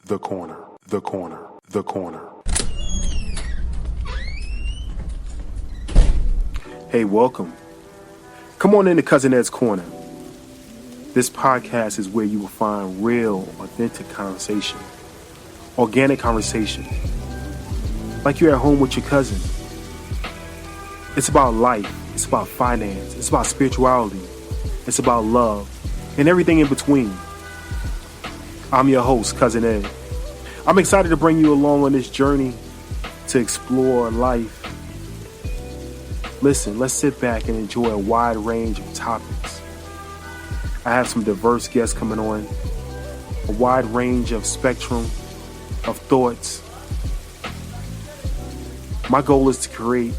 The corner, the corner, the corner. Hey, welcome. Come on into Cousin Ed's Corner. This podcast is where you will find real, authentic conversation. Organic conversation. Like you're at home with your cousin. It's about life. It's about finance. It's about spirituality. It's about love. And everything in between. I'm your host, Cousin Ed. I'm excited to bring you along on this journey to explore life. Listen, let's sit back and enjoy a wide range of topics. I have some diverse guests coming on, a wide range of spectrum of thoughts. My goal is to create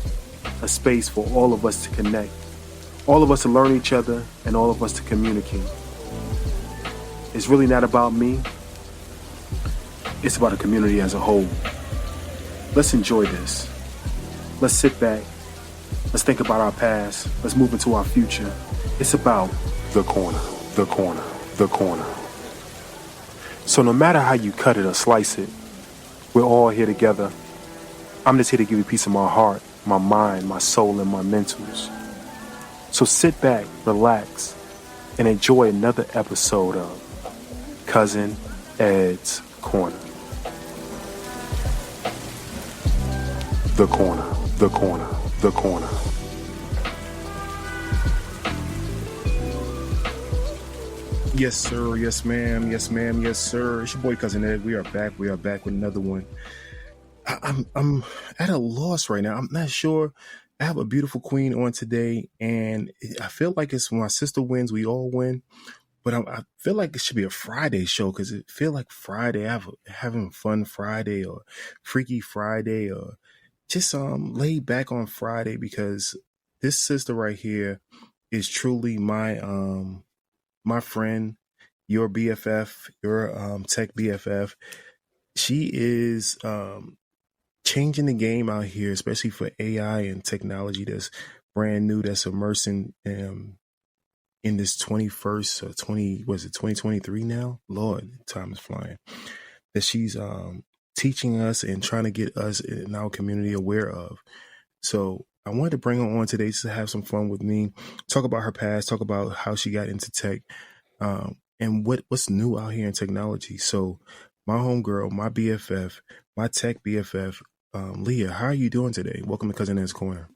a space for all of us to connect, all of us to learn each other, and all of us to communicate. It's really not about me. It's about the community as a whole. Let's enjoy this. Let's sit back. Let's think about our past. Let's move into our future. It's about the corner, the corner, the corner. So no matter how you cut it or slice it, we're all here together. I'm just here to give you a piece of my heart, my mind, my soul, and my mentals. So sit back, relax, and enjoy another episode of Cousin Ed's Corner. The corner, the corner, the corner. Yes, sir. Yes, ma'am. Yes, ma'am. Yes, sir. It's your boy, Cousin Ed. We are back. We are back with another one. I'm at a loss right now. I'm not sure. I have a beautiful queen on today, and I feel like it's when my sister wins, we all win. But I feel like it should be a Friday show because it feel like Friday. Having fun Friday or Freaky Friday or just laid back on Friday, because this sister right here is truly my my friend, your BFF, your Tech BFF. She is changing the game out here, especially for AI and technology that's brand new, that's immersing in this 21st or 2023 now? Lord, time is flying. That she's teaching us and trying to get us in our community aware of. So I wanted to bring her on today to have some fun with me, talk about her past, talk about how she got into tech, and what's new out here in technology. So my homegirl, my BFF, my Tech BFF, Leah, how are you doing today? Welcome to Cousin Ed's Corner.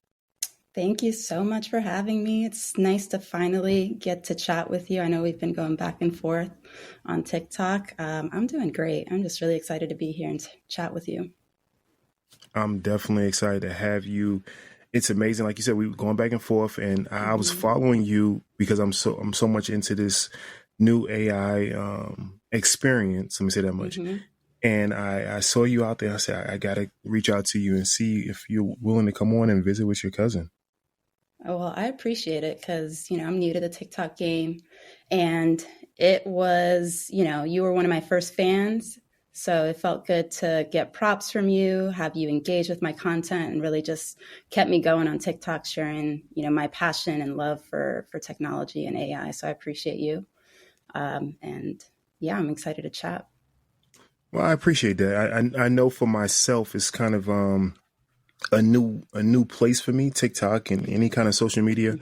Thank you so much for having me. It's nice to finally get to chat with you. I know we've been going back and forth on TikTok. I'm doing great. I'm just really excited to be here and chat with you. I'm definitely excited to have you. It's amazing. Like you said, we were going back and forth, and I was following you because I'm so much into this new AI experience. Let me say that much. And I saw you out there. I said, I got to reach out to you and see if you're willing to come on and visit with your cousin. Oh, well, I appreciate it because, I'm new to the TikTok game, and it was, you were one of my first fans. So it felt good to get props from you, have you engage with my content, and really just kept me going on TikTok, sharing, my passion and love for technology and AI. So I appreciate you. And yeah, I'm excited to chat. Well, I appreciate that. I know for myself, it's kind of a new place for me, TikTok and any kind of social media.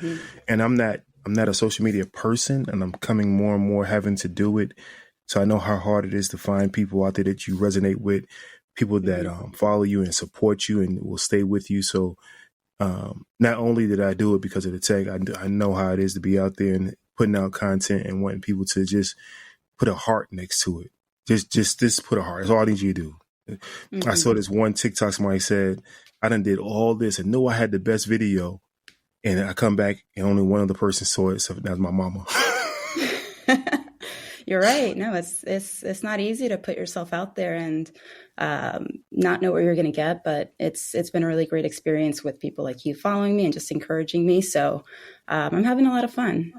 And I'm not a social media person, and I'm coming more and more having to do it. So I know how hard it is to find people out there that you resonate with, people that follow you and support you and will stay with you. So not only did I do it because of the tech, I know how it is to be out there and putting out content and wanting people to just put a heart next to it. Just put a heart. That's all I need you to do. I saw this one TikTok, somebody said, I done did all this and knew I had the best video. And I come back and only one other person saw it. So that was my mama. You're right. No, it's not easy to put yourself out there and not know what you're going to get. But it's been a really great experience with people like you following me and just encouraging me. So I'm having a lot of fun.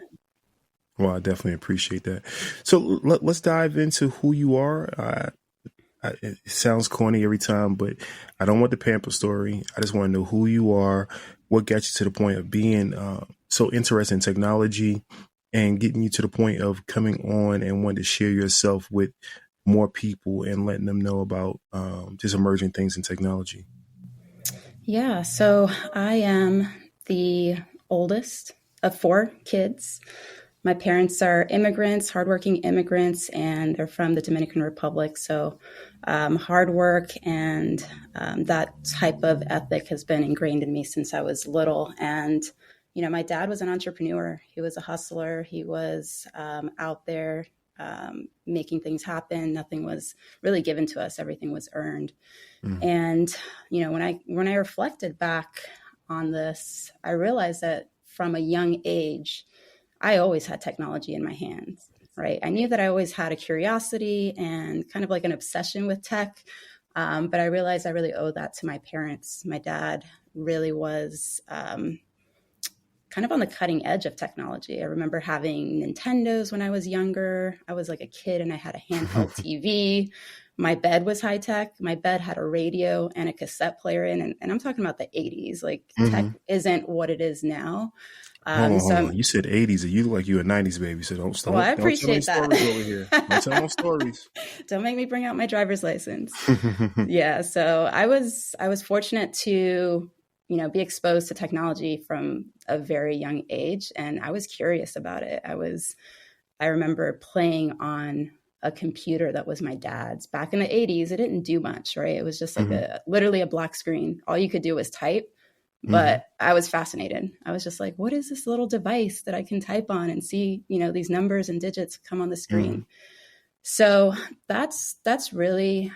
Well, I definitely appreciate that. So let's dive into who you are. It sounds corny every time, but I don't want the pamper story. I just want to know who you are, what got you to the point of being so interested in technology, and getting you to the point of coming on and wanting to share yourself with more people and letting them know about just emerging things in technology? Yeah, so I am the oldest of four kids. My parents are immigrants, hardworking immigrants, and they're from the Dominican Republic. So, hard work and that type of ethic has been ingrained in me since I was little. And, my dad was an entrepreneur. He was a hustler. He was out there making things happen. Nothing was really given to us, everything was earned. Mm. And, when I reflected back on this, I realized that from a young age, I always had technology in my hands, right? I knew that I always had a curiosity and kind of like an obsession with tech. But I realized I really owe that to my parents. My dad really was kind of on the cutting edge of technology. I remember having Nintendos when I was younger. I was like a kid and I had a handheld TV. My bed was high tech. My bed had a radio and a cassette player in, and I'm talking about the 80s. Like tech Mm-hmm. isn't what it is now. Hold on, So hold on. You said 80s, and you look like you a 90s baby. So don't well, I don't tell no appreciate that. stories over here. Don't tell no stories. Don't make me bring out my driver's license. Yeah, so I was fortunate to be exposed to technology from a very young age, and I was curious about it. I remember playing on a computer that was my dad's. Back in the 80s, it didn't do much, right? It was just like Hmm. literally a black screen. All you could do was type. Hmm. But I was fascinated. I was just like, what is this little device that I can type on and see, these numbers and digits come on the Hmm. screen? So that's really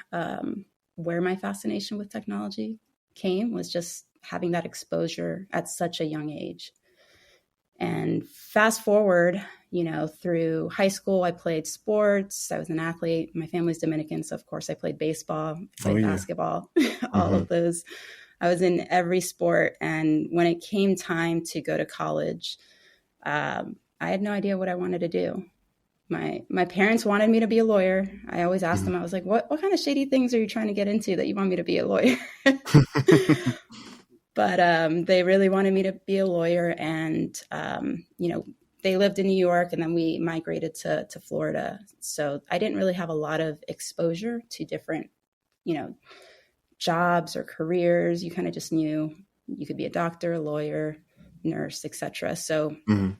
where my fascination with technology came, was just having that exposure at such a young age. And fast forward, through high school, I played sports. I was an athlete. My family's Dominican, so of course I played baseball, Oh played yeah. basketball, all Hmm. of those. I was in every sport. And when it came time to go to college, I had no idea what I wanted to do. My parents wanted me to be a lawyer. I always asked Hmm. them, I was like, what kind of shady things are you trying to get into that you want me to be a lawyer? But they really wanted me to be a lawyer. And, they lived in New York, and then we migrated to Florida. So I didn't really have a lot of exposure to different, you know, jobs or careers. You kind of just knew you could be a doctor, a lawyer, nurse, etc. So Hmm.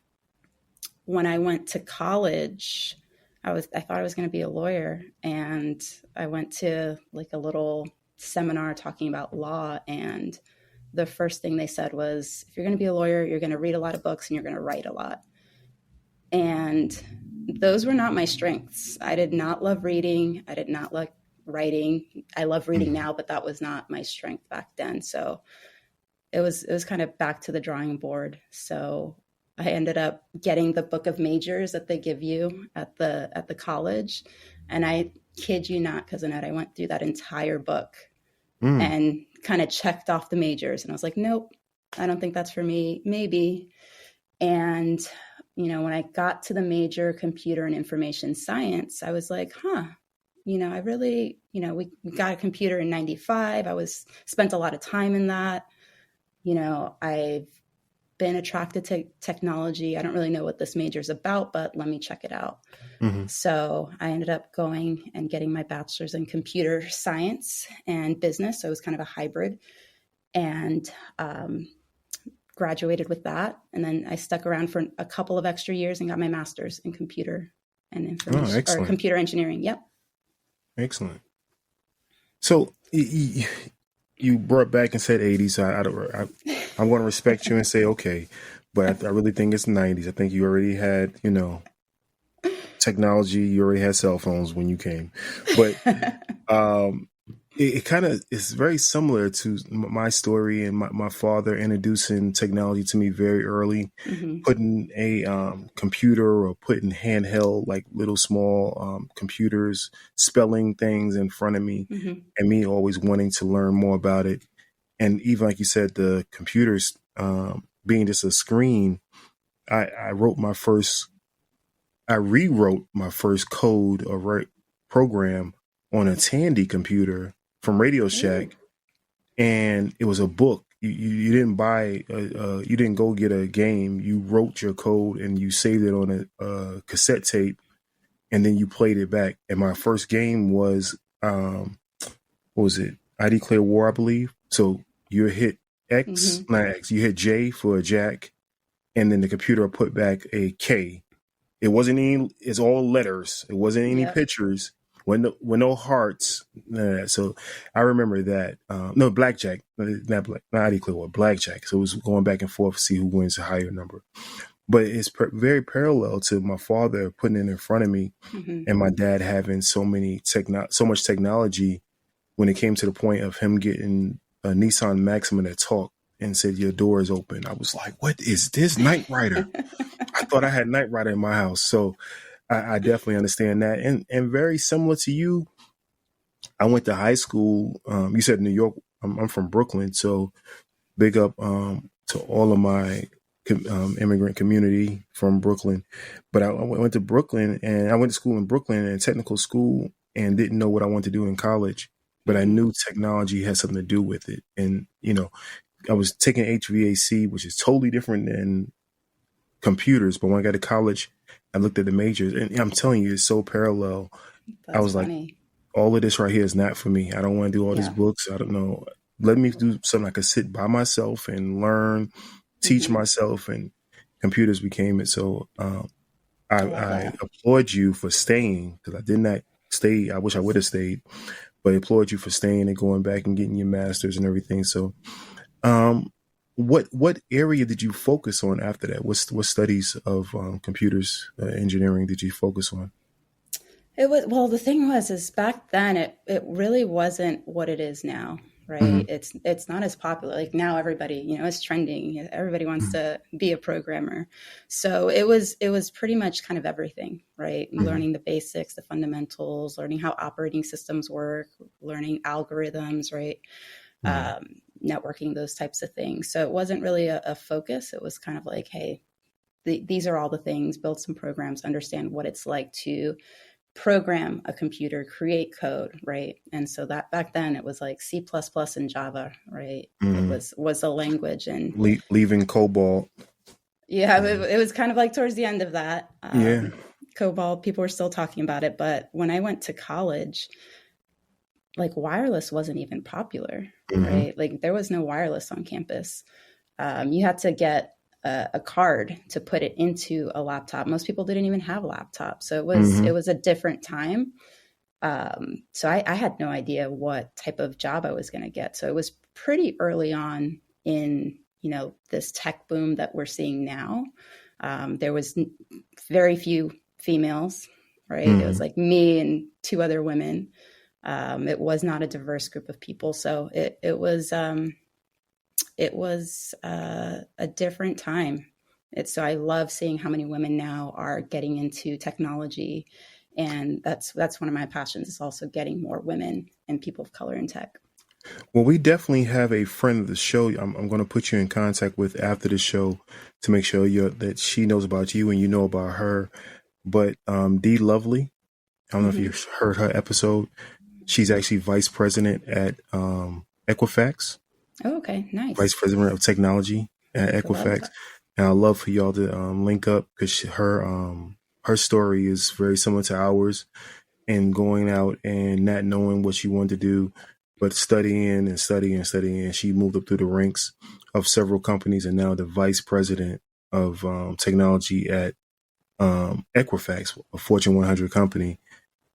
when I went to college, I thought I was going to be a lawyer, and I went to like a little seminar talking about law. And the first thing they said was, if you're going to be a lawyer, you're going to read a lot of books and you're going to write a lot. And those were not my strengths. I did not love reading. I did not like writing. I love reading Hmm. now, but that was not my strength back then. So it was kind of back to the drawing board. So I ended up getting the book of majors that they give you at the college. And I kid you not, Cousin Ed, I went through that entire book Mm. and kind of checked off the majors. And I was like, nope, I don't think that's for me. Maybe. And, when I got to the major, computer and information science, I was like, I really, we got a computer in 95. Spent a lot of time in that. I've been attracted to technology. I don't really know what this major is about, but let me check it out. Hmm. So I ended up going and getting my bachelor's in computer science and business. So it was kind of a hybrid, and graduated with that. And then I stuck around for a couple of extra years and got my master's in computer and Oh, information, or excellent. computer engineering. Yep. Excellent. So you brought back and said 80s. So I'm going to respect you and say, okay, but I really think it's 90s. I think you already had, technology. You already had cell phones when you came, but um, it kind of is very similar to my story and my father introducing technology to me very early, Hmm. putting a computer or putting handheld, like little small computers, spelling things in front of me, Hmm. and me always wanting to learn more about it. And even like you said, the computers being just a screen, I wrote my first, I rewrote my first code or program on a Tandy computer from Radio Ooh. Shack, and it was a book. You didn't buy, you didn't go get a game. You wrote your code and you saved it on a cassette tape, and then you played it back. And my first game was what was it? I Declare War, I believe. So you hit X, Hmm. not X, you hit J for a jack, and then the computer put back a K. It wasn't any. It's all letters. It wasn't any Yep. pictures. When no hearts. So I remember that. No, blackjack. Not black. Not I Declare War. Blackjack. So it was going back and forth to see who wins a higher number. But it's very parallel to my father putting it in front of me, Hmm. and my dad having so much technology when it came to the point of him getting a Nissan Maxima that talked and said your door is open. I was like, what is this? Knight Rider. I thought I had Knight Rider in my house. So I definitely understand that. And very similar to you, I went to high school. You said New York. I'm from Brooklyn, so big up to all of my immigrant community from Brooklyn. But I went to Brooklyn, and I went to school in Brooklyn and technical school, and didn't know what I wanted to do in college. But I Hmm. knew technology had something to do with it. And, I was taking HVAC, which is totally different than computers. But when I got to college, I looked at the majors, and I'm telling you, it's so parallel. I That's was like, funny. all of this right here is not for me. I don't want to do all these Yeah. books. I don't know. Let me do something I could sit by myself and learn, teach Hmm. myself, and computers became it. So I love I that. applaud you for staying, because I did not stay. I wish I would have stayed, but I applaud you for staying and going back and getting your master's and everything. So um, what area did you focus on after that? What studies of computers engineering did you focus on? It was, well, the thing was is back then it really wasn't what it is now, right? Hmm. It's not as popular. Like now everybody, it's trending. Everybody wants to be a programmer. So it was pretty much kind of everything, right? Hmm. Learning the basics, the fundamentals, learning how operating systems work, learning algorithms, right? Hmm. Networking, those types of things. So it wasn't really a focus. It was kind of like, hey, these are all the things, build some programs, understand what it's like to program a computer, create code, right? And so that back then it was like C++ plus plus and Java, right? It Hmm. was a language, and Leaving Cobalt. yeah, Yeah. it was kind of like towards the end of that. Yeah. COBOL, people were still talking about it, but when I went to college, like wireless wasn't even popular, Hmm. right? Like there was no wireless on campus. You had to get a card to put it into a laptop. Most people didn't even have laptops, so it Hmm. was a different time. So I had no idea what type of job I was going to get. So it was pretty early on in this tech boom that we're seeing now. There was very few females, right? It was Hmm. like me and two other women. It was not a diverse group of people, so it was a different time. So I love seeing how many women now are getting into technology, and that's one of my passions, is also getting more women and people of color in tech. Well, we definitely have a friend of the show. I'm going to put you in contact with after the show to make sure that she knows about you and you know about her. But D Lovely, I don't know if Hmm. you've heard her episode. She's actually vice president at Equifax, Oh, okay, vice nice. president of technology at I love Equifax. that. And I'd love for y'all to link up, because her story is very similar to ours, and going out and not knowing what she wanted to do, but studying and studying and studying. And she moved up through the ranks of several companies, and now the vice president of technology at Equifax, a Fortune 100 company.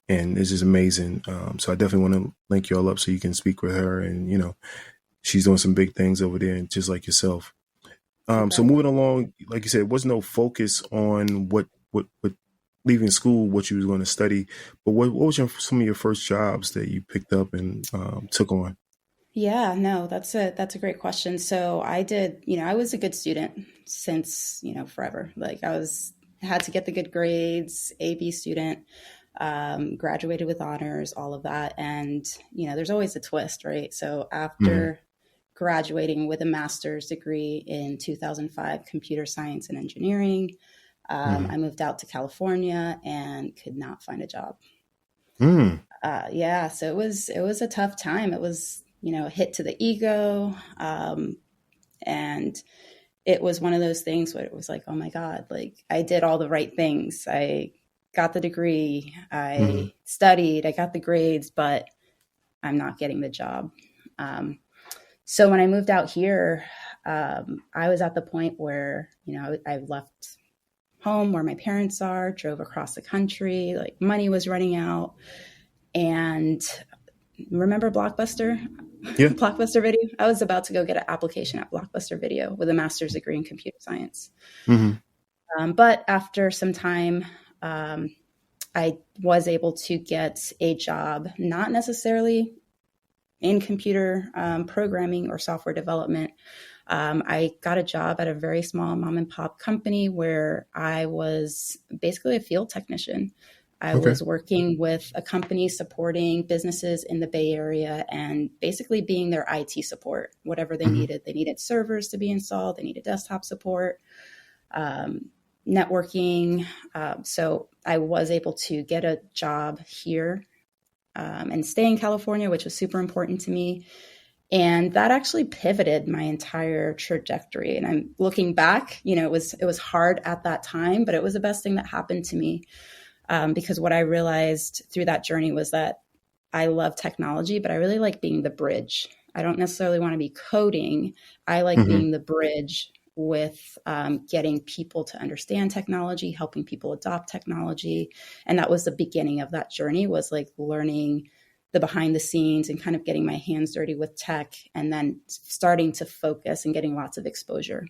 And this is amazing. So I definitely want to link you all up so you can speak with her. And, she's doing some big things over there, just like yourself. I So bet. moving along, like you said, was no focus on what leaving school, what you was going to study, but what was some of your first jobs that you picked up and took on? Yeah, no, that's a great question. So I did, I was a good student since, forever. Like I was had to get the good grades, A B student, graduated with honors, all of that. And, there's always a twist, right? So Mm-hmm. after graduating with a master's degree in 2005, computer science and engineering, Mm-hmm. I moved out to California and could not find a job. Mm. Yeah, so it was a tough time. It was a hit to the ego, and it was one of those things where it was like, oh my god, like I did all the right things. I got the degree, Mm-hmm. I studied, I got the grades, but I'm not getting the job. So when I moved out here, I was at the point where, I left home where my parents are, drove across the country, like money was running out. And remember Blockbuster? Yeah. Blockbuster Video? I was about to go get an application at Blockbuster Video with a master's degree in computer science. Mm-hmm. But after some time, I was able to get a job, not necessarily in computer programming or software development. I got a job at a very small mom and pop company where I was basically a field technician. I Okay. was working with a company supporting businesses in the Bay Area and basically being their IT support, whatever they Mm-hmm. needed. They needed servers to be installed, they needed desktop support, networking. So I was able to get a job here and stay in California, which was super important to me. And that actually pivoted my entire trajectory. And I'm looking back, it was hard at that time, but it was the best thing that happened to me. Because what I realized through that journey was that I love technology, but I really like being the bridge. I don't necessarily want to be coding. I like Mm-hmm. being the bridge with getting people to understand technology, helping people adopt technology. And that was the beginning of that journey, was like learning the behind the scenes and kind of getting my hands dirty with tech, and then starting to focus and getting lots of exposure.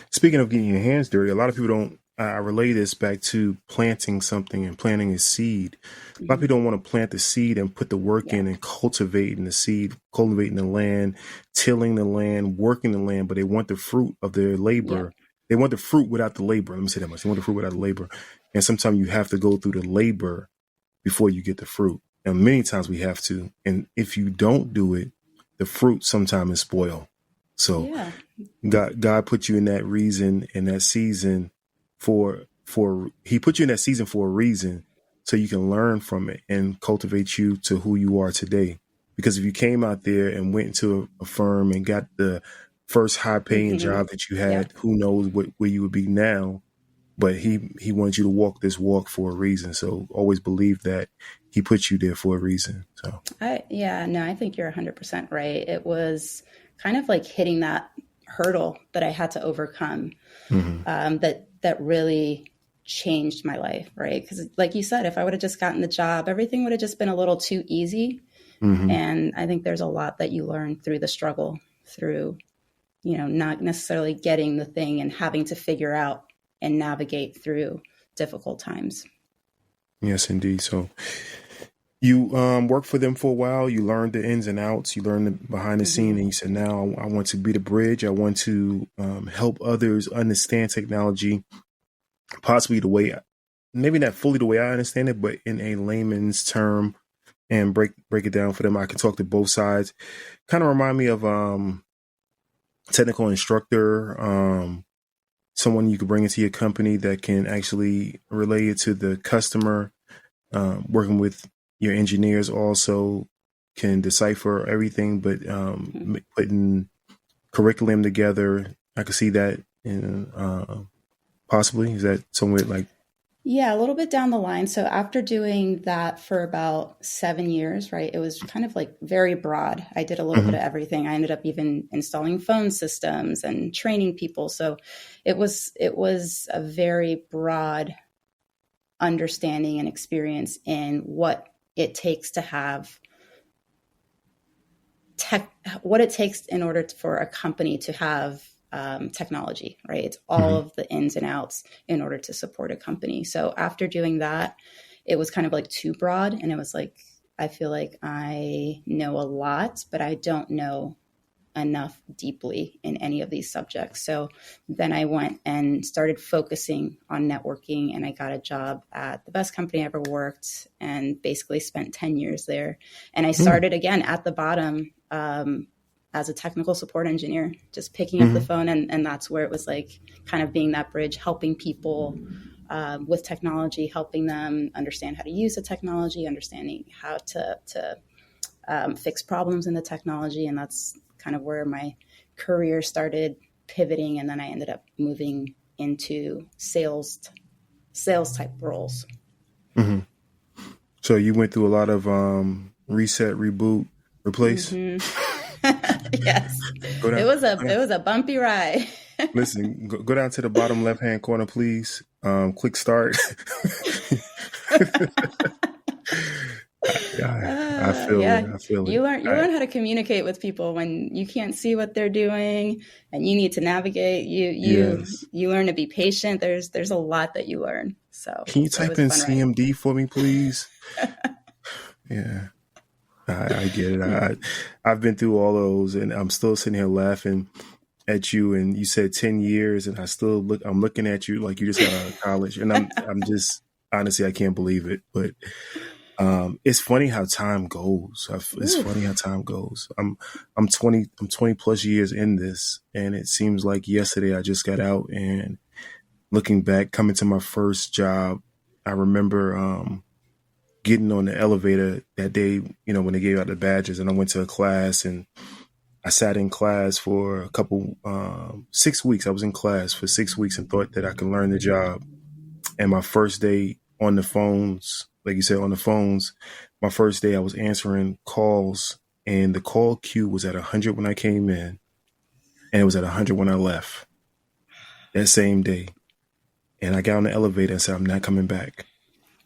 Speaking of getting your hands dirty, a lot of people don't. I relay this back to planting something and planting a seed. A lot of Mm-hmm. people don't want to plant the seed and put the work Yeah. in and cultivating the seed, cultivating the land, tilling the land, working the land, but they want the fruit of their Yeah. labor. They want the fruit without the labor. Let me say that much. They want the fruit without the labor. And sometimes you have to go through the labor before you get the fruit. And many times we have to. And if you don't do it, the fruit sometimes is spoiled. So Yeah. God put you in that reason, in that season for he put you in that season for a reason, so you can learn from it and cultivate you to who you are today. Because if you came out there and went into a firm and got the first high paying Mm-hmm. job that you Yeah. had, who knows where you would be now. But he wanted you to walk this walk for a reason. So always believe that he put you there for a reason. So I think you're 100% right. It was kind of like hitting that hurdle that I had to overcome, mhm. that really changed my life, right? Because, like you said, if I would have just gotten the job, everything would have just been a little too easy. Mhm. And I think there's a lot that you learn through the struggle, through, not necessarily getting the thing and having to figure out and navigate through difficult times. Yes, indeed. So you worked for them for a while. You learned the ins and outs. You learned the behind the scene, Mm-hmm. and you said, "Now I want to be the bridge. I want to help others understand technology, possibly the way, maybe not fully the way I understand it, but in a layman's term, and break it down for them. I can talk to both sides. Kind of remind me of technical instructor, someone you could bring into your company that can actually relay it to the customer. Working with your engineers also can decipher everything, but Mm-hmm. putting curriculum together, I could see that in possibly. Is that somewhere like? Yeah, a little bit down the line. So after doing that for about 7 years, right, it was kind of like very broad. I did a little bit Mhm. of everything. I ended up even installing phone systems and training people. So it was a very broad understanding and experience in what it takes to have tech, what it takes in order for a company to have technology, right? It's all Mhm. of the ins and outs in order to support a company. So after doing that, it was kind of like too broad. And it was like, I feel like I know a lot, but I don't know enough deeply in any of these subjects. So then I went and started focusing on networking, and I got a job at the best company I ever worked and basically spent 10 years there. And I Mm. started again at the bottom, as a technical support engineer, just picking up the Mhm. phone. And that's where it was like kind of being that bridge, helping people with technology, helping them understand how to use the technology, understanding how to fix problems in the technology. And that's kind of where my career started pivoting. And then I ended up moving into sales type roles. Hmm. So you went through a lot of reset, reboot, replace. Hmm. Yes, Go it down. was Go a down. bumpy ride. Listen, go down to the bottom left hand corner, please. Click start. I feel it. Yeah, I feel it. you learn how to communicate with people when you can't see what they're doing and you need to navigate. Yes. You learn to be patient. There's a lot that you learn. So Can you it type was a in fun ride. CMD for me, please? Yeah, I get it. I've been through all those, and I'm still sitting here laughing at you. And you said 10 years, and I'm looking at you like you just got out of college, and I'm just honestly I can't believe it. But it's funny how time goes. It's Ooh, funny how time goes. I'm 20 plus years in this, and it seems like yesterday I just got out. And looking back, coming to my first job, I remember getting on the elevator that day. When they gave out the badges, and I went to a class, and I sat in class for a couple 6 weeks. I was in class for 6 weeks and thought that I could learn the job. And my first day on the phones, like you said, on the phones, my first day I was answering calls, and the call queue was at 100 when I came in, and it was at 100 when I left that same day. And I got on the elevator and said, I'm not coming back.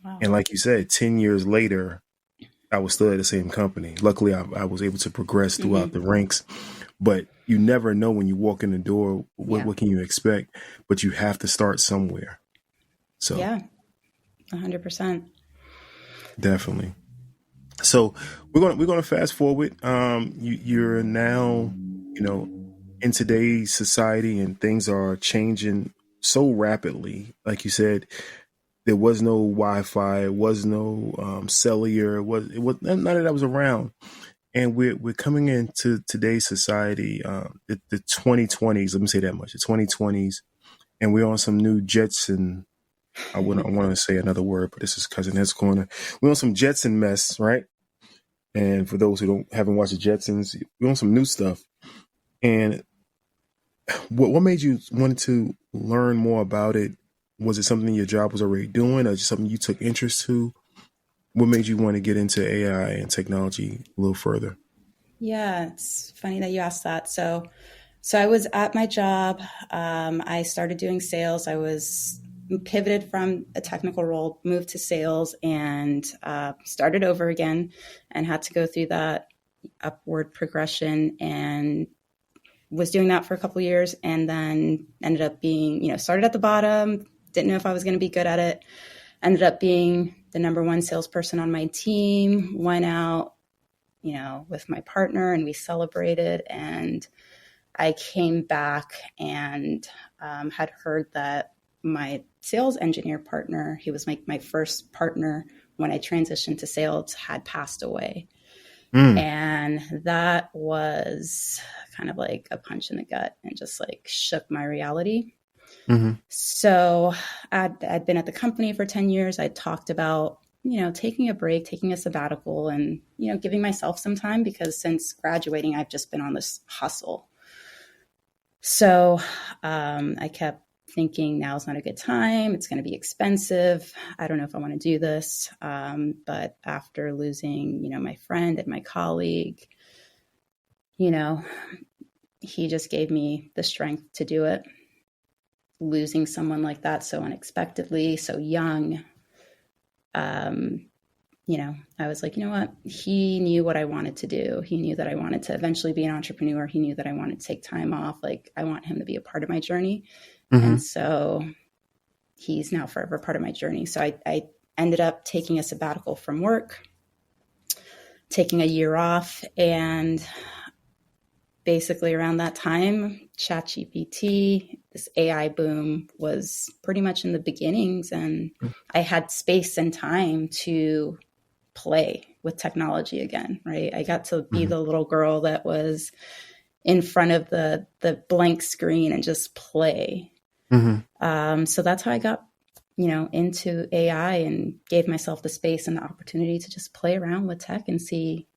wow. And like you said, 10 years later, I was still at the same company. Luckily, I was able to progress throughout the Hmm. ranks, but you never know when you walk in the door, Yeah, what can you expect? But you have to start somewhere. So yeah, 100%. definitely. So we're gonna fast forward. You're now, you know, in today's society, and things are changing so rapidly. Like you said, there was no Wi-Fi, it was no cellular, it was none of that was around. And we're coming into today's society, the 2020s. Let me say that much, the 2020s, and we're on some new Jetson. I want to say another word, but this is cousin Ed's corner. We're on some Jetson mess, right? And for those who haven't watched the Jetsons, we're on some new stuff. And what made you want to learn more about it? Was it something your job was already doing, or just something you took interest to? What made you want to get into AI and technology a little further? Yeah, it's funny that you asked that. So I was at my job. I started doing sales. I was pivoted from a technical role, moved to sales, and started over again, and had to go through that upward progression, and was doing that for a couple of years, and then ended up being, started at the bottom. Didn't know if I was going to be good at it. Ended up being the number one salesperson on my team. Went out, with my partner, and we celebrated. And I came back and had heard that my sales engineer partner, he was my first partner when I transitioned to sales, had passed away. Mm. And that was kind of like a punch in the gut and just like shook my reality. Mm-hmm. So I'd been at the company for 10 years. I talked about, taking a break, taking a sabbatical, and, giving myself some time, because since graduating, I've just been on this hustle. So I kept thinking now's not a good time. It's going to be expensive. I don't know if I want to do this. But after losing, my friend and my colleague, he just gave me the strength to do it. Losing someone like that so unexpectedly, so young, I was like, you know what? He knew what I wanted to do. He knew that I wanted to eventually be an entrepreneur. He knew that I wanted to take time off. Like, I want him to be a part of my journey. Mm-hmm. And so he's now forever part of my journey. So I ended up taking a sabbatical from work, taking a year off, and basically around that time, ChatGPT, this AI boom was pretty much in the beginnings, and I had space and time to play with technology again, right? I got to be Mm-hmm. the little girl that was in front of the blank screen and just play. Mm-hmm. So that's how I got, into AI, and gave myself the space and the opportunity to just play around with tech and see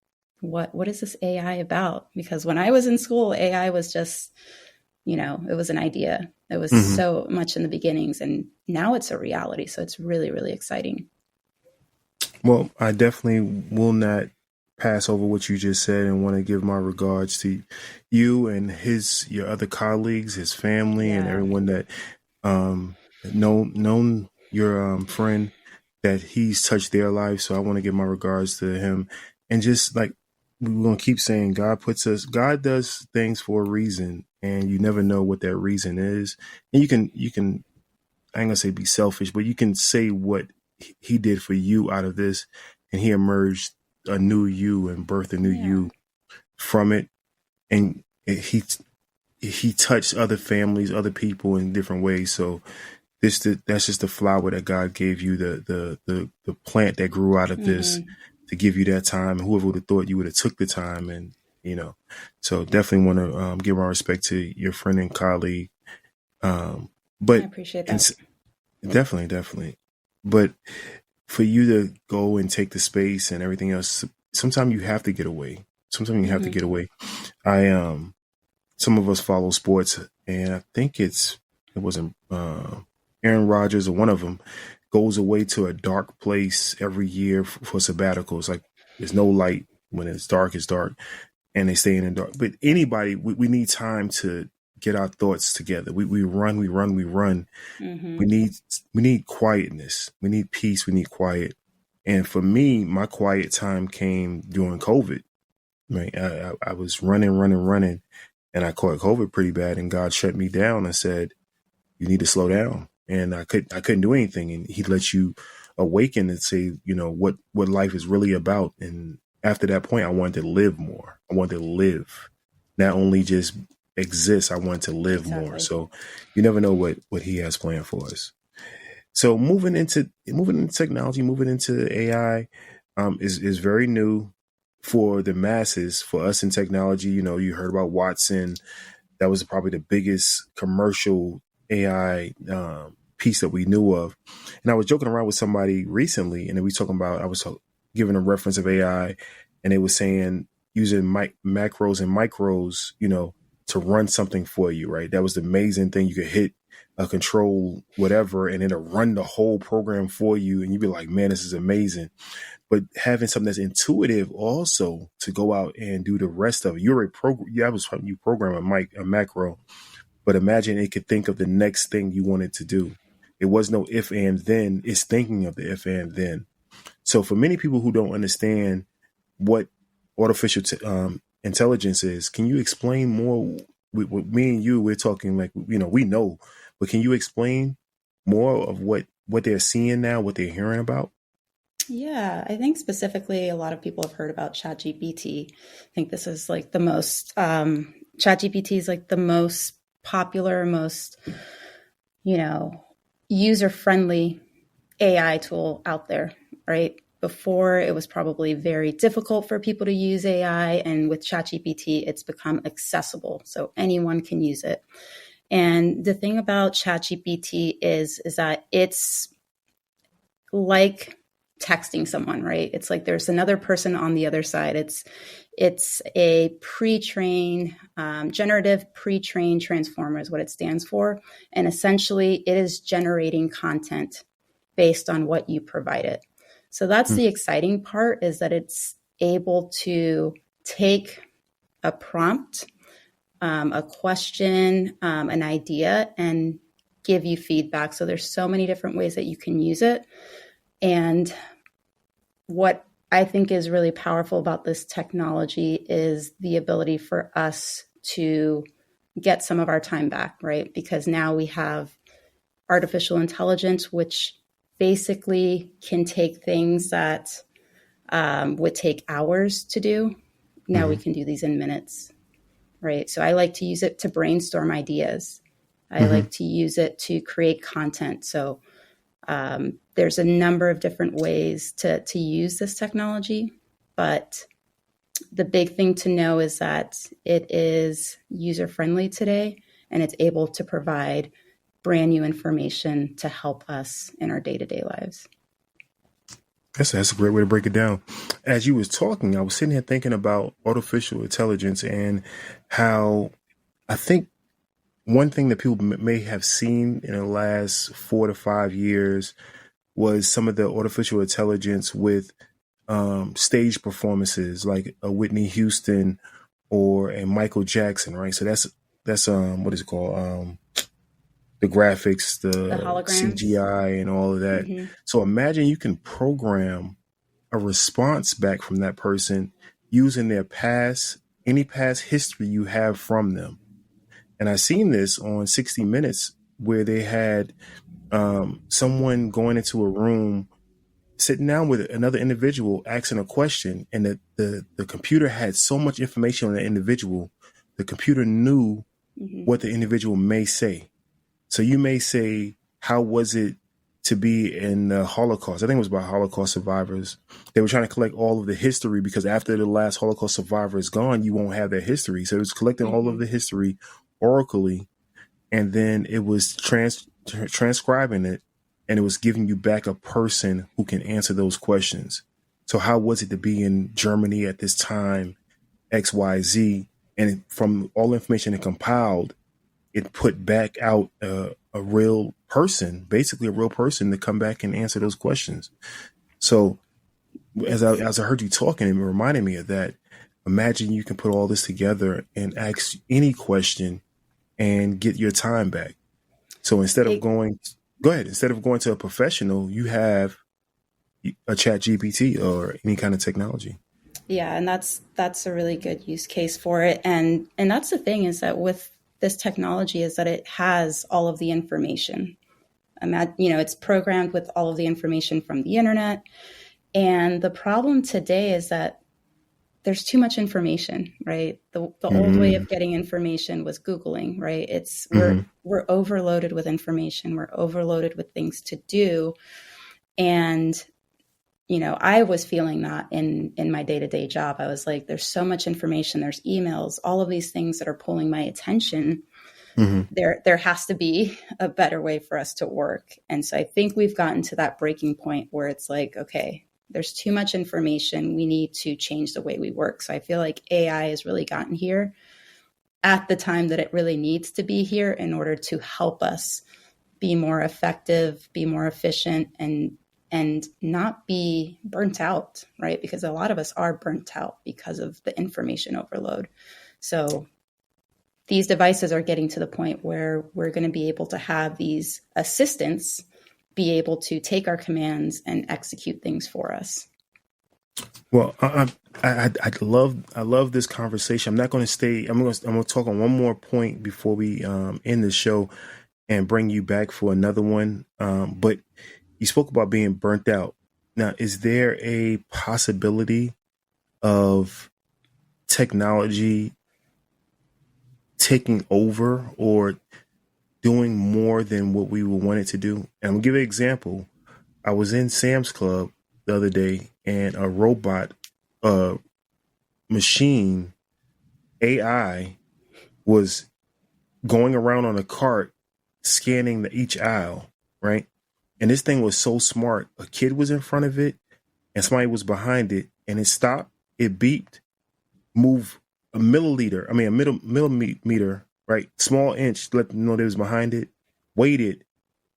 what is this AI about? Because when I was in school, AI was just, it was an idea. It was Mm-hmm. so much in the beginnings, and now it's a reality. So it's really, really exciting. Well, I definitely will not pass over what you just said and want to give my regards to you and your other colleagues, his family, and Yeah. everyone that um known your friend, that he's touched their life. So I want to give my regards to him, and just like we're gonna keep saying, God does things for a reason, and you never know what that reason is. And you can I ain't gonna say be selfish, but you can say what he did for you out of this, and he emerged a new you and birthed a new Yeah. you from it, and he touched other families, other people in different ways. So that's just the flower that God gave you, the plant that grew out of this Hmm. to give you that time. And whoever would have thought you would have took the time, and so definitely want to give our respect to your friend and colleague. I But appreciate and that. definitely. But for you to go and take the space and everything else, sometimes you have to get away. Sometimes you have to Hmm. get away. I Some of us follow sports, and I think it wasn't Aaron Rodgers or one of them goes away to a dark place every year for sabbaticals. Like there's no light when it's dark. It's dark, and they stay in the dark. But anybody, we need time to get our thoughts together. We run, we run, we run. Hmm. We need quietness. We need peace. We need quiet. And for me, my quiet time came during COVID. Right, I was running, and I caught COVID pretty bad. And God shut me down and said, "You need to slow down." And I couldn't do anything. And He lets you awaken and say, what life is really about. And after that point, I wanted to live more. I wanted to live, not only just exist. I wanted to live more. Exactly. So you never know what He has planned for us. So moving into technology, moving into AI, is very new for the masses. For us in technology, you heard about Watson. That was probably the biggest commercial AI piece that we knew of. And I was joking around with somebody recently, and then we talking about I was giving a reference of AI, and they were saying using macros and micros, to run something for you. Right, that was the amazing thing. You could hit a control whatever, and it'll run the whole program for you, and you'd be like, "Man, this is amazing." But having something that's intuitive also to go out and do the rest of it. You're a program. Yeah, I was helping you program a macro, but imagine it could think of the next thing you wanted to do. It was no if and then. It's thinking of the if and then. So for many people who don't understand what artificial intelligence is, can you explain more? With me and you, we're talking like we know, but can you explain more of what they're seeing now, what they're hearing about? Yeah, I think specifically a lot of people have heard about ChatGPT. I think this is like the most ChatGPT is like the most popular, most you know user friendly AI tool out there, right? Before it was probably very difficult for people to use AI, and with ChatGPT, it's become accessible, so anyone can use it. And the thing about ChatGPT is that it's like texting someone, right? It's like there's another person on the other side. It's a pre-trained generative pre-trained transformer is what it stands for, and essentially it is generating content based on what you provide it. So that's the exciting part, is that it's able to take a prompt, a question, an idea, and give you feedback. So there's so many different ways that you can use it. And what I think is really powerful about this technology is the ability for us to get some of our time back, right? Because now we have artificial intelligence, which basically can take things that would take hours to do. Now we Mm-hmm. can do these in minutes, right? So I like to use it to brainstorm ideas. I Mm-hmm. like to use it to create content. So there's a number of different ways to use this technology, but the big thing to know is that it is user friendly today, and it's able to provide brand new information to help us in our day to day lives. That's a great way to break it down. As you was talking, I was sitting here thinking about artificial intelligence and how I think one thing that people may have seen in the last 4 to 5 years, was some of the artificial intelligence with stage performances like a Whitney Houston or a Michael Jackson, right? So that's what is it called? The graphics, The the holograms. CGI, and all of that. Hmm. So imagine you can program a response back from that person using their any past history you have from them. And I seen this on 60 Minutes where they had someone going into a room, sitting down with another individual, asking a question, and the computer had so much information on the individual, the computer knew Hmm. what the individual may say. So you may say, how was it to be in the Holocaust? I think it was about Holocaust survivors. They were trying to collect all of the history because after the last Holocaust survivor is gone, you won't have their history. So it was collecting all of Hmm. the history orally, and then it was transcribing it, and it was giving you back a person who can answer those questions. So how was it to be in Germany at this time, XYZ? And from all the information it compiled, it put back out a real person, basically a real person, to come back and answer those questions. So It's as I heard you talking, it reminded me of that. Imagine you can put all this together and ask any question and get your time back. So it, instead of going to a professional, you have a chat GPT or any kind of technology. yeah, and that's a really good use case for it. And that's the thing, is that with this technology is that it has all of the information. It's programmed with all of the information from the internet. And the problem today is that there's too much information, right? The old way Mm-hmm. of getting information was Googling, right? It's Mm-hmm. we're overloaded with information. We're overloaded with things to do. And I was feeling that in my day-to-day job. I was like, there's so much information, there's emails, all of these things that are pulling my attention. Mm-hmm. There has to be a better way for us to work. And so I think we've gotten to that breaking point where it's like, okay, there's too much information. We need to change the way we work. So I feel like AI has really gotten here at the time that it really needs to be here in order to help us be more effective, be more efficient, and not be burnt out, right? Because a lot of us are burnt out because of the information overload. So these devices are getting to the point where we're going to be able to have these assistants be able to take our commands and execute things for us. Well, I love this conversation. I'm not going to stay. I'm going to talk on one more point before we end the show and bring you back for another one. But you spoke about being burnt out. Now, is there a possibility of technology taking over or doing more than what we would want it to do? And I'm gonna give an example. I was in Sam's Club the other day, and a robot, uh, machine, AI, was going around on a cart, scanning each aisle, right? And this thing was so smart. A kid was in front of it, and somebody was behind it, and it stopped. It beeped, moved a milliliter. I mean, a millimeter, right? Small inch, let them know they was behind it. Waited,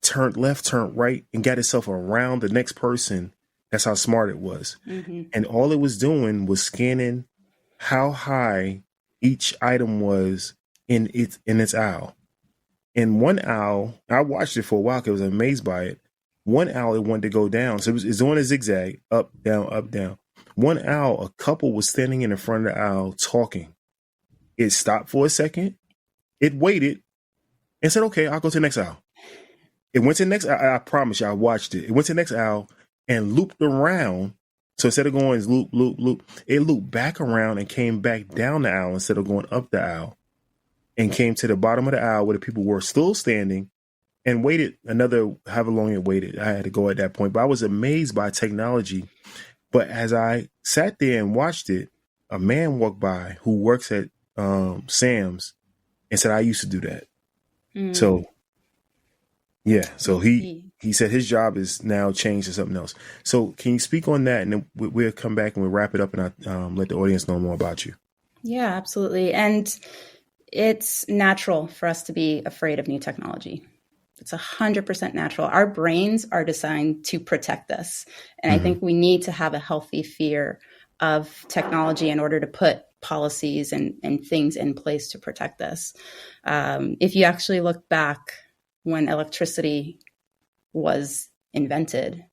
turned left, turned right, and got itself around the next person. That's how smart it was. Mm-hmm. And all it was doing was scanning how high each item was in its aisle. In one aisle, I watched it for a while because I was amazed by it. One aisle it wanted to go down, so it's doing a zigzag, up, down, up, down. One aisle, a couple was standing in the front of the aisle talking. It stopped for a second. It waited and said, "Okay, I'll go to the next aisle." It went to the next aisle. I promise you, I watched it. It went to the next aisle and looped around. So instead of going loop, loop, loop, it looped back around and came back down the aisle instead of going up the aisle, and came to the bottom of the aisle where the people were still standing, and waited another however long it waited. I had to go at that point, but I was amazed by technology. But as I sat there and watched it, a man walked by who works at Sam's and said, "I used to do that." Mm. So yeah, so Yeah. he said his job is now changed to something else. So can you speak on that, and then we'll come back and we'll wrap it up, and I let the audience know more about you. Yeah, absolutely. And it's natural for us to be afraid of new technology. It's 100% natural. Our brains are designed to protect us. And I think we need to have a healthy fear of technology in order to put policies and things in place to protect us. If you actually look back when electricity was invented,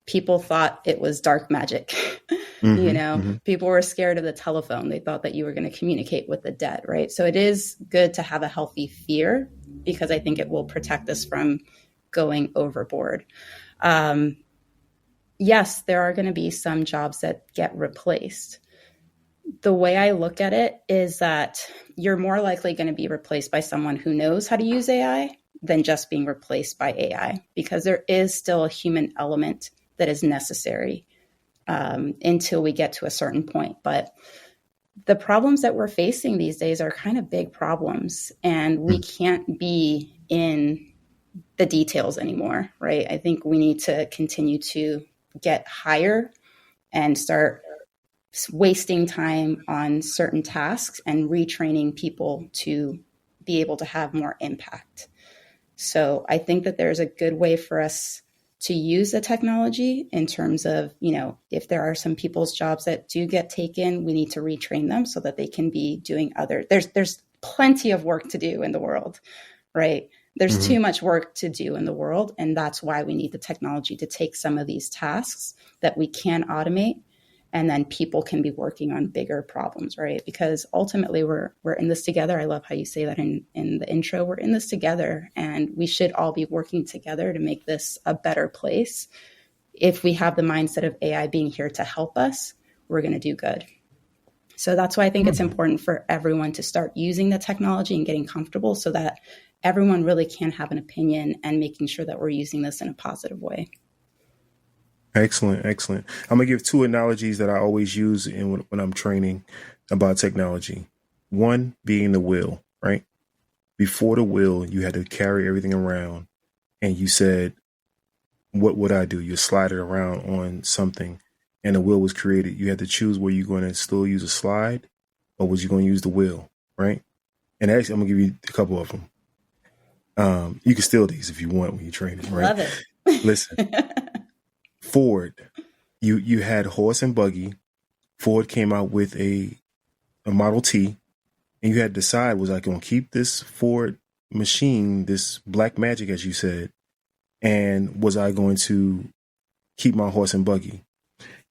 people thought it was dark magic. People were scared of the telephone. They thought that you were going to communicate with the dead, right? So it is good to have a healthy fear, because I think it will protect us from going overboard. Yes, there are going to be some jobs that get replaced. The way I look at it is that you're more likely going to be replaced by someone who knows how to use AI than just being replaced by AI, because there is still a human element that is necessary until we get to a certain point. But the problems that we're facing these days are kind of big problems, and we can't be in the details anymore, right? I think we need to continue to get higher and start wasting time on certain tasks and retraining people to be able to have more impact. So I think that there's a good way for us to use the technology in terms of, if there are some people's jobs that do get taken, we need to retrain them so that they can be doing other. There's plenty of work to do in the world, right? There's too much work to do in the world. And that's why we need the technology to take some of these tasks that we can automate, and then people can be working on bigger problems, right? Because ultimately we're in this together. I love how you say that in the intro. We're in this together, and we should all be working together to make this a better place. If we have the mindset of AI being here to help us, we're going to do good. So that's why I think it's important for everyone to start using the technology and getting comfortable, so that everyone really can have an opinion, and making sure that we're using this in a positive way. Excellent. I'm going to give two analogies that I always use when I'm training about technology. One being the wheel, right? Before the wheel, you had to carry everything around, and you said, what would I do? You slide it around on something, and the wheel was created. You had to choose, were you going to still use a slide, or was you going to use the wheel, right? And actually, I'm going to give you a couple of them. You can steal these if you want when you're training, right? Love it. Listen. Ford, you had horse and buggy. Ford came out with a Model T, and you had to decide, was I going to keep this Ford machine, this black magic, as you said, and was I going to keep my horse and buggy?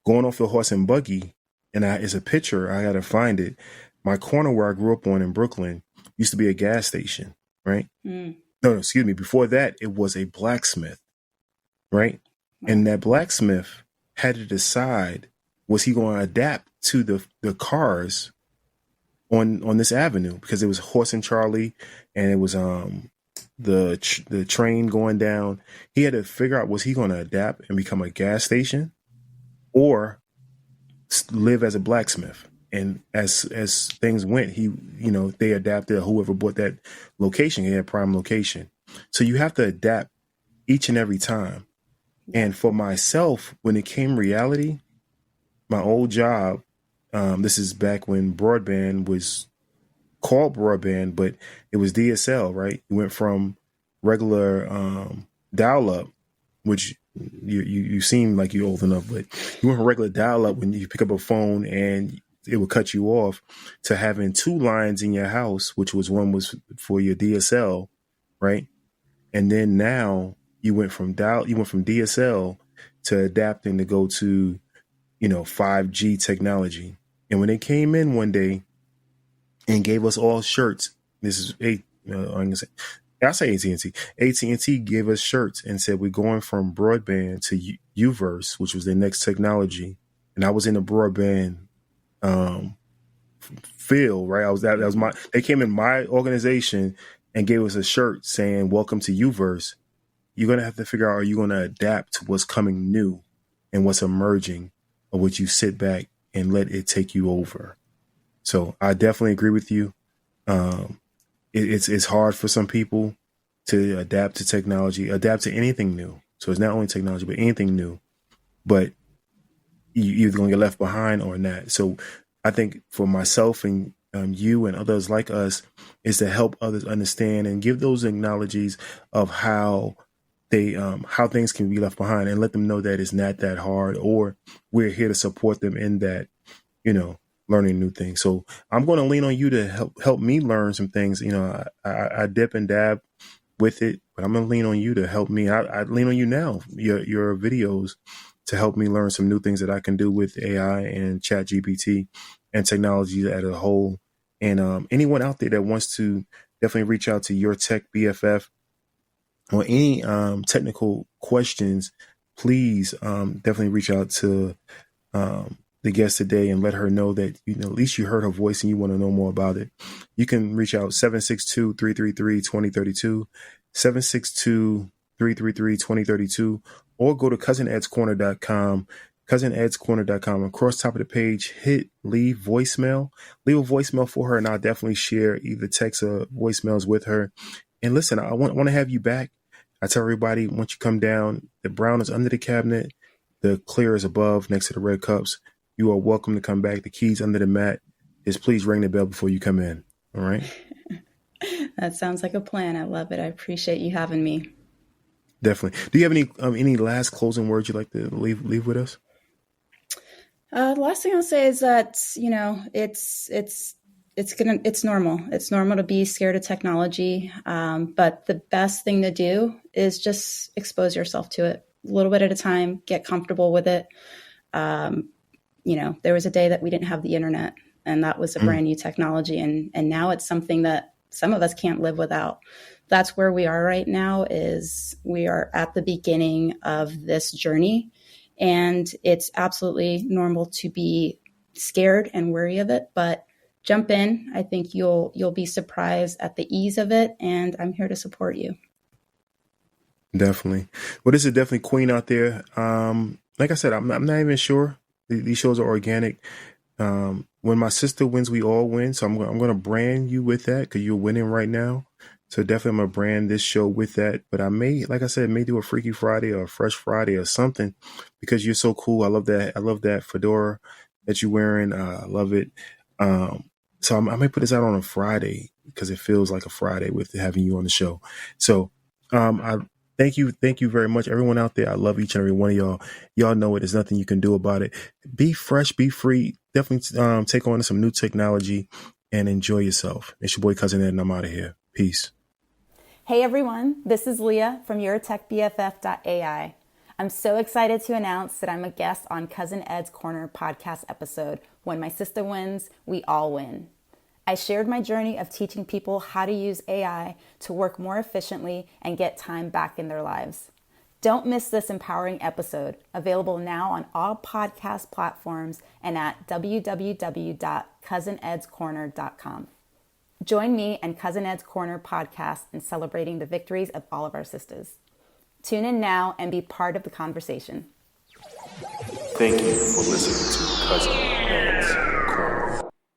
Going off the horse and buggy, and it's a picture, I got to find it. My corner where I grew up on in Brooklyn used to be a gas station, right? No, excuse me. Before that, it was a blacksmith, right? And that blacksmith had to decide, was he going to adapt to the cars on this avenue, because it was Horse and Charlie, and it was the train going down. He had to figure out, was he going to adapt and become a gas station, or live as a blacksmith? And as things went, they adapted. Whoever bought that location, he had prime location. So you have to adapt each and every time. And for myself, when it came reality, my old job, this is back when broadband was called broadband, but it was DSL, right? It went from regular dial-up, which you seem like you're old enough, but you went from regular dial-up when you pick up a phone and it would cut you off, to having two lines in your house, which was one was for your DSL, right? And then now you went from DSL to adapting to go to, 5G technology. And when they came in one day and gave us all shirts, this is I'll say AT&T. AT&T gave us shirts and said, we're going from broadband to Uverse, which was the next technology. And I was in the broadband field, right? They came in my organization and gave us a shirt saying, welcome to Uverse. You're going to have to figure out, are you going to adapt to what's coming new and what's emerging, or would you sit back and let it take you over? So I definitely agree with you. It's hard for some people to adapt to technology, adapt to anything new. So it's not only technology, but anything new. But you're either going to get left behind or not. So I think for myself and you and others like us is to help others understand and give those analogies of how how things can be left behind, and let them know that it's not that hard, or we're here to support them in that, learning new things. So I'm going to lean on you to help me learn some things. I dip and dab with it, but I'm going to lean on you to help me. I lean on you now, your videos, to help me learn some new things that I can do with AI and Chat GPT and technology as a whole. And anyone out there that wants to, definitely reach out to your Tech BFF or any technical questions, please definitely reach out to the guest today and let her know that at least you heard her voice and you want to know more about it. You can reach out 762-333-2032, 762-333-2032, or go to cousinEdsCorner.com, cousinEdsCorner.com. Across top of the page, hit leave voicemail. Leave a voicemail for her, and I'll definitely share either text or voicemails with her. And listen, I want to have you back. I tell everybody, once you come down, the brown is under the cabinet, the clear is above next to the red cups. You are welcome to come back. The keys under the mat. Just please ring the bell before you come in. All right. That sounds like a plan. I love it. I appreciate you having me. Definitely. Do you have any last closing words you'd like to leave with us? The last thing I'll say is that, it's normal. It's normal to be scared of technology. But the best thing to do is just expose yourself to it a little bit at a time, get comfortable with it. There was a day that we didn't have the internet, and that was a brand new technology. And now it's something that some of us can't live without. That's where we are right now. Is we are at the beginning of this journey, and it's absolutely normal to be scared and worry of it, but jump in. I think you'll be surprised at the ease of it, and I'm here to support you. Definitely. Well, this is definitely Queen out there. Like I said, I'm not even sure. These shows are organic. When my sister wins, we all win. So I'm going to brand you with that, because you're winning right now. So definitely I'm going to brand this show with that. But I may, like I said, may do a Freaky Friday or a Fresh Friday or something, because you're so cool. I love that. I love that fedora that you're wearing. I love it. So I may put this out on a Friday, because it feels like a Friday with having you on the show. So I thank you very much, everyone out there. I love each and every one of y'all. Y'all know it. There's nothing you can do about it. Be fresh, be free. Definitely take on some new technology and enjoy yourself. It's your boy Cousin Ed, and I'm out of here. Peace. Hey everyone, this is Leah from your Tech BFF.ai. I'm so excited to announce that I'm a guest on Cousin Ed's Corner podcast episode, When My Sister Wins, We All Win. I shared my journey of teaching people how to use AI to work more efficiently and get time back in their lives. Don't miss this empowering episode, available now on all podcast platforms and at www.cousinedscorner.com. Join me and Cousin Ed's Corner podcast in celebrating the victories of all of our sisters. Tune in now and be part of the conversation. Thank you for listening to Cousin Ed's.